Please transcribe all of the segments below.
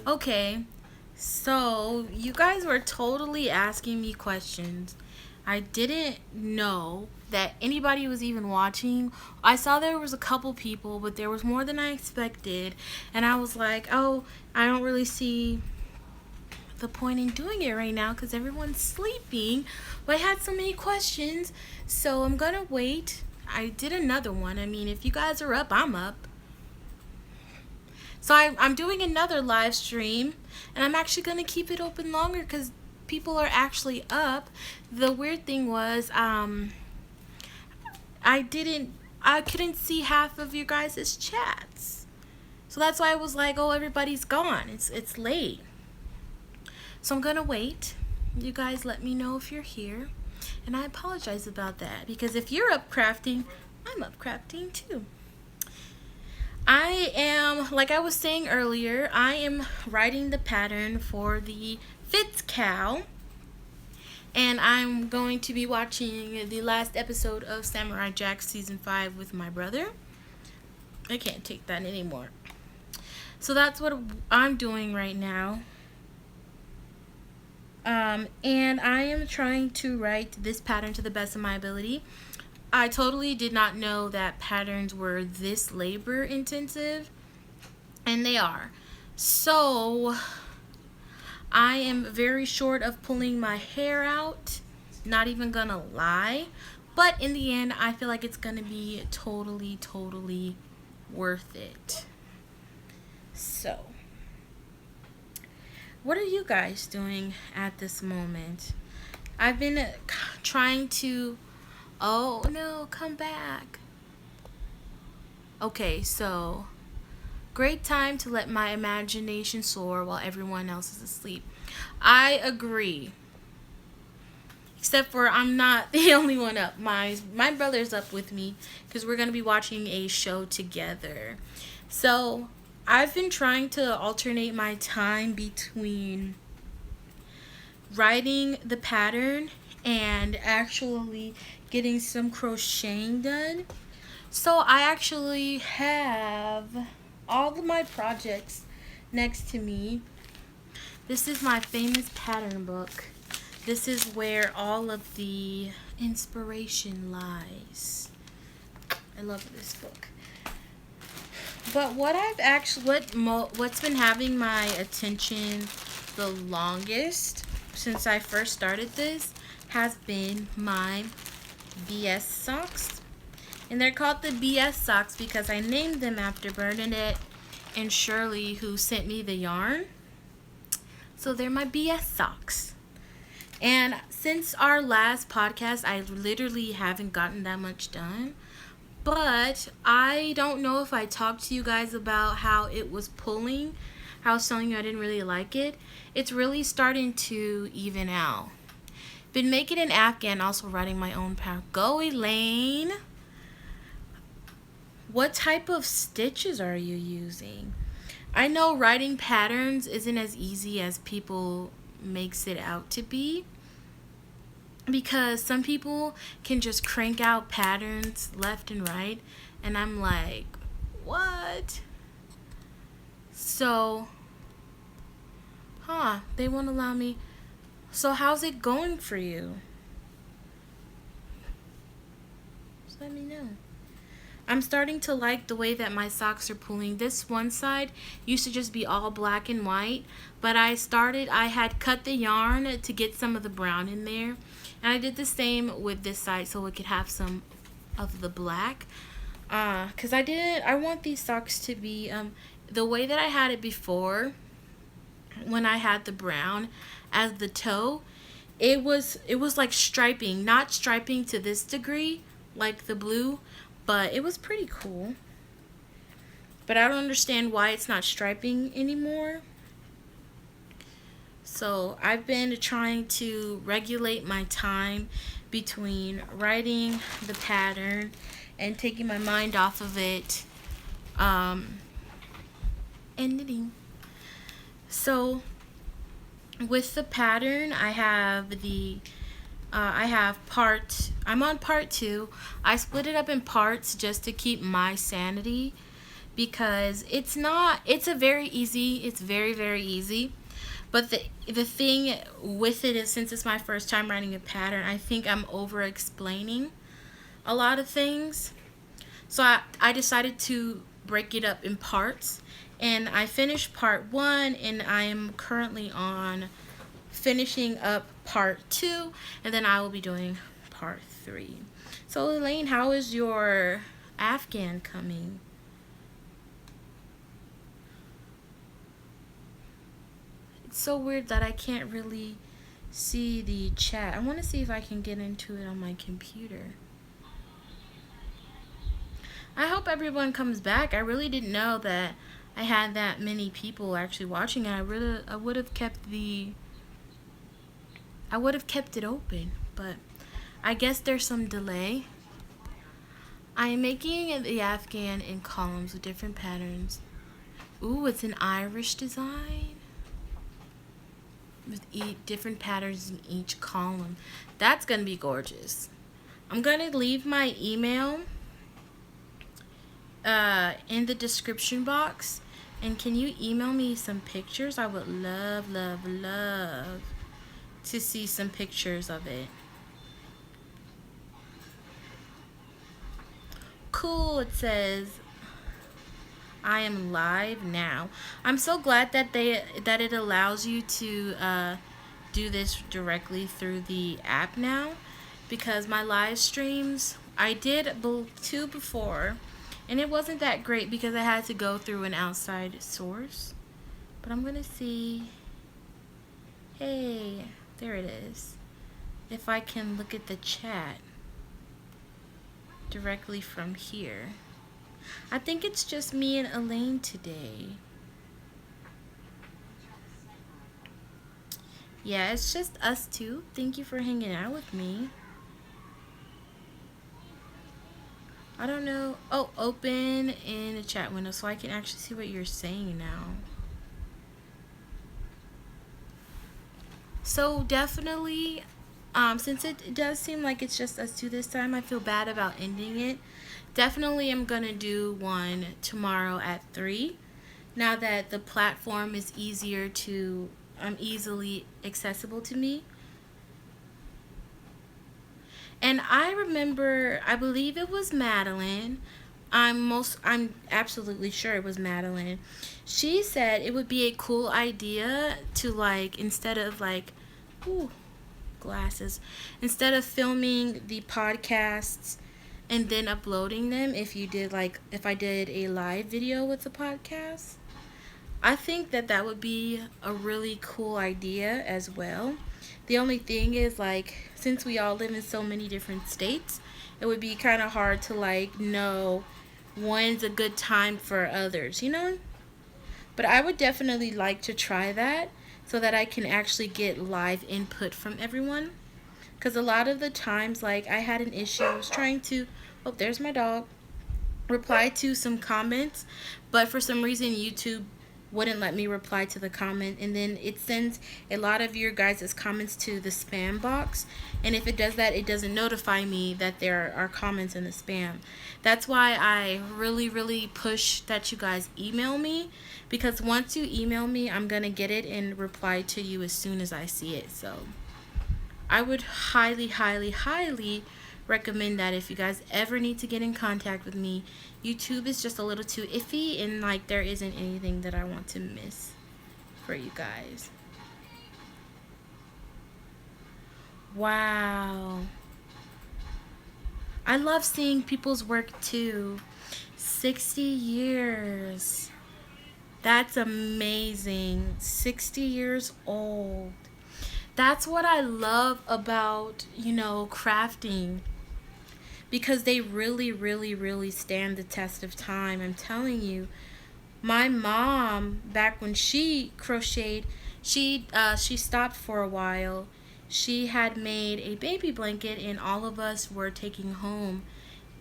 Okay, so you guys were totally asking me questions. I didn't know that anybody was even watching. I saw there was a couple people, but there was more than I expected. And I was like, oh, I don't really see the point in doing it right now because everyone's sleeping. But I had so many questions, so I'm gonna wait. I did another one. I mean, if you guys are up, I'm up. So I'm doing another live stream, and I'm actually going to keep it open longer because people are actually up. The weird thing was, I didn't, I couldn't see half of your guys' chats. So that's why I was like, oh, everybody's gone. It's late. So I'm going to wait. You guys let me know if you're here. And I apologize about that because if you're up crafting, I'm up crafting too. I am, like I was saying earlier, I am writing the pattern for the Fitz cow. And I'm going to be watching the last episode of Samurai Jack Season 5 with my brother. I can't take that anymore. So that's what I'm doing right now. And I am trying to write this pattern to the best of my ability. I totally did not know that patterns were this labor intensive, and they are. So, I am very short of pulling my hair out, not even gonna lie, but in the end, I feel like it's gonna be totally worth it. So, what are you guys doing at this moment? I've been trying to. Oh no, come back. Okay, so great time to let my imagination soar while everyone else is asleep. I agree. Except for I'm not the only one up. My brother's up with me because we're going to be watching a show together. So, I've been trying to alternate my time between writing the pattern and actually getting some crocheting done. So I actually have all of my projects next to me. This is my famous pattern book. This is where all of the inspiration lies. I love this book. But what I've actually what's been having my attention the longest since I first started this has been my BS socks. And they're called the BS socks because I named them after Bernadette and Shirley, who sent me the yarn. So they're my BS socks. And since our last podcast, I literally haven't gotten that much done. But I don't know if I talked to you guys about how it was pulling. I was telling you I didn't really like it. It's really starting to even out. Been making an Afghan, also writing my own pattern. Go, Elaine. What type of stitches are you using? I know writing patterns isn't as easy as people makes it out to be, because some people can just crank out patterns left and right, and I'm like, what? So, they won't allow me. So how's it going for you? Just let me know. I'm starting to like the way that my socks are pulling. This one side used to just be all black and white, but I had cut the yarn to get some of the brown in there. And I did the same with this side so it could have some of the black. Because I want these socks to be the way that I had it before, when I had the brown as the toe. It was like striping, not striping to this degree like the blue, but it was pretty cool. But I don't understand why it's not striping anymore. So I've been trying to regulate my time between writing the pattern and taking my mind off of it, and knitting. So with the pattern, I'm on part 2. I split it up in parts just to keep my sanity, because it's a very easy, it's very, very easy. But the thing with it is, since it's my first time writing a pattern, I think I'm over explaining a lot of things. So I decided to break it up in parts. And I finished part one, and I am currently on finishing up part two, and then I will be doing part three. So Elaine, how is your Afghan coming? It's so weird that I can't really see the chat. I want to see if I can get into it on my computer. I hope everyone comes back. I really didn't know that I had that many people actually watching, and I would have kept it open, but I guess there's some delay. I am making the Afghan in columns with different patterns. Ooh, it's an Irish design with different patterns in each column. That's gonna be gorgeous. I'm gonna leave my email in the description box, and can you email me some pictures? I would love, love, love to see some pictures of it. Cool, it says I am live now. I'm so glad that it allows you to do this directly through the app now, because my live streams, I did two before, and it wasn't that great because I had to go through an outside source. But I'm gonna see, hey, there it is, if I can look at the chat directly from here. I think it's just me and Elaine today. Yeah, it's just us two. Thank you for hanging out with me. I don't know. Oh, open in the chat window so I can actually see what you're saying now. So definitely, since it does seem like it's just us two this time, I feel bad about ending it. Definitely I'm gonna do one tomorrow at 3. Now that the platform is easier to, easily accessible to me. And I remember, I believe it was Madeline. I'm absolutely sure it was Madeline. She said it would be a cool idea to, like, instead of like, ooh, glasses, instead of filming the podcasts and then uploading them, if I did a live video with the podcast. I think that would be a really cool idea as well. The only thing is, like, since we all live in so many different states, it would be kind of hard to, like, know when's a good time for others, you know? But I would definitely like to try that so that I can actually get live input from everyone. Because a lot of the times, like, I had an issue. I was trying to, oh, there's my dog, reply to some comments, but for some reason YouTube wouldn't let me reply to the comment, and then it sends a lot of your guys' comments to the spam box, and if it does that, it doesn't notify me that there are comments in the spam. That's why I really, really push that you guys email me, because once you email me, I'm gonna get it and reply to you as soon as I see it. So I would highly, highly, highly recommend that if you guys ever need to get in contact with me. YouTube is just a little too iffy, and, like, there isn't anything that I want to miss for you guys. Wow. I love seeing people's work too. 60 years. That's amazing. 60 years old. That's what I love about, crafting. Because they really, really, really stand the test of time. I'm telling you. My mom, back when she crocheted, she stopped for a while. She had made a baby blanket, and all of us were taking home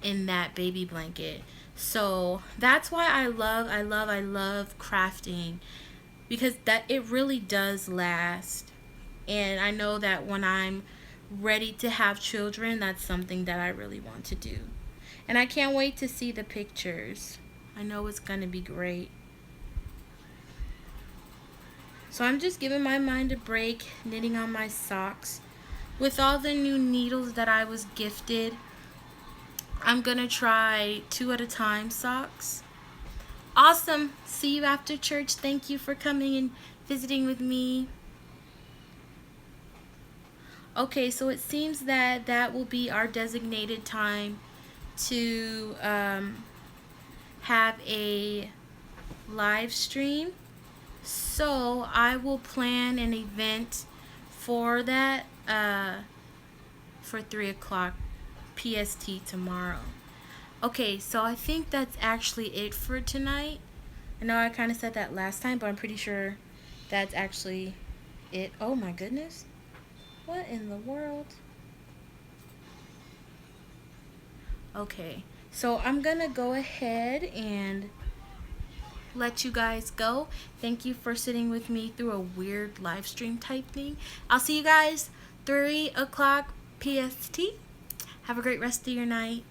in that baby blanket. So that's why I love crafting, because that it really does last. And I know that when I'm ready to have children, that's something that I really want to do. And I can't wait to see the pictures. I know it's gonna be great. So I'm just giving my mind a break, knitting on my socks. With all the new needles that I was gifted, I'm gonna try 2 at a time socks. Awesome. See you after church. Thank you for coming and visiting with me. Okay, so it seems that that will be our designated time to have a live stream. So I will plan an event for that for 3 o'clock PST tomorrow. Okay, so I think that's actually it for tonight. I know I kind of said that last time, but I'm pretty sure that's actually it. Oh my goodness. What in the world? Okay, so I'm gonna go ahead and let you guys go. Thank you for sitting with me through a weird live stream type thing. I'll see you guys 3 o'clock PST. Have a great rest of your night.